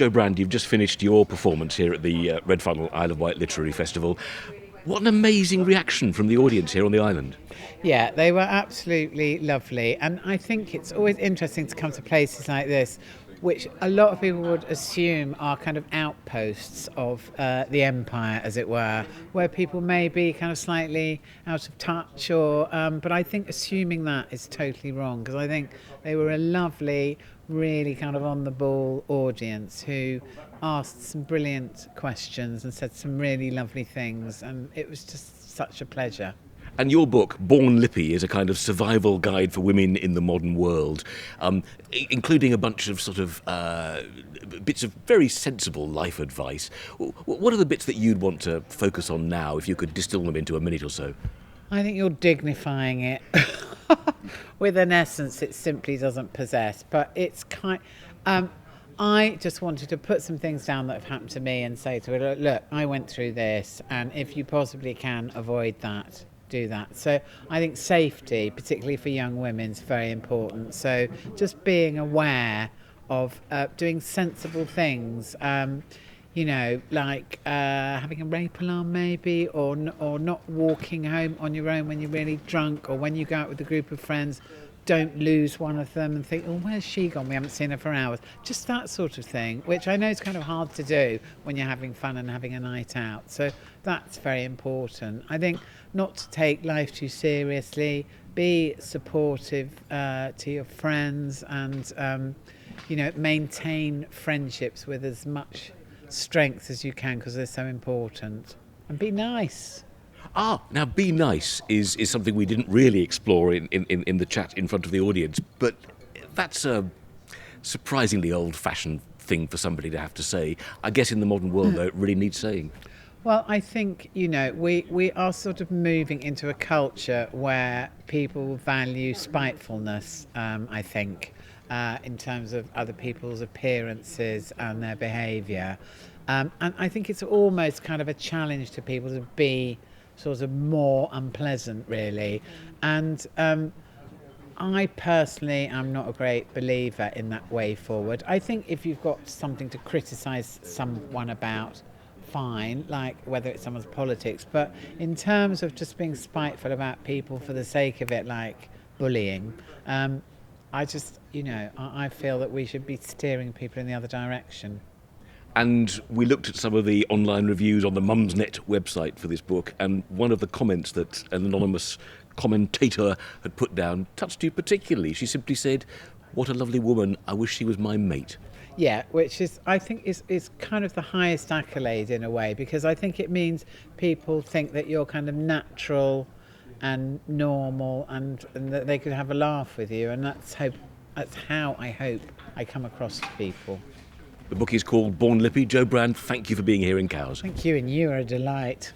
Jo Brand, you've just finished your performance here at the Red Funnel Isle of Wight Literary Festival. What an amazing reaction from the audience here on the island. Yeah, they were absolutely lovely. And I think it's always interesting to come to places like this, which a lot of people would assume are kind of outposts of the empire, as it were, where people may be kind of slightly out of touch. But I think assuming that is totally wrong, because I think they were a lovely, really kind of on the ball audience who asked some brilliant questions and said some really lovely things, and it was just such a pleasure. And your book, Born Lippy, is a kind of survival guide for women in the modern world, including a bunch of sort of bits of very sensible life advice. What are the bits that you'd want to focus on now, if you could distill them into a minute or so? I think you're dignifying it with an essence it simply doesn't possess. But it's I just wanted to put some things down that have happened to me and say to her, look, I went through this, and if you possibly can avoid that, do that. So I think safety, particularly for young women, is very important. So just being aware of doing sensible things, like having a rape alarm maybe, or not walking home on your own when you're really drunk, or when you go out with a group of friends, don't lose one of them and think, oh, where's she gone? We haven't seen her for hours. Just that sort of thing, which I know is kind of hard to do when you're having fun and having a night out. So that's very important. I think not to take life too seriously, be supportive to your friends, and, maintain friendships with as much strength as you can, because they're so important. And be nice. Now be nice is something we didn't really explore in the chat in front of the audience, but that's a surprisingly old-fashioned thing for somebody to have to say. I guess in the modern world, though, it really needs saying. Well, I think, we are sort of moving into a culture where people value spitefulness, I think, in terms of other people's appearances and their behaviour. And I think it's almost kind of a challenge to people to be sort of more unpleasant, really. And I personally am not a great believer in that way forward. I think if you've got something to criticise someone about, fine, like whether it's someone's politics, but in terms of just being spiteful about people for the sake of it, like bullying, I just, I feel that we should be steering people in the other direction. And we looked at some of the online reviews on the Mumsnet website for this book, and one of the comments that an anonymous commentator had put down touched you particularly. She simply said, "What a lovely woman, I wish she was my mate." Yeah, which is, I think, is kind of the highest accolade in a way, because I think it means people think that you're kind of natural and normal, and that they could have a laugh with you, and that's how I hope I come across to people. The book is called Born Lippy. Jo Brand, thank you for being here in Cowes. Thank you, and you are a delight.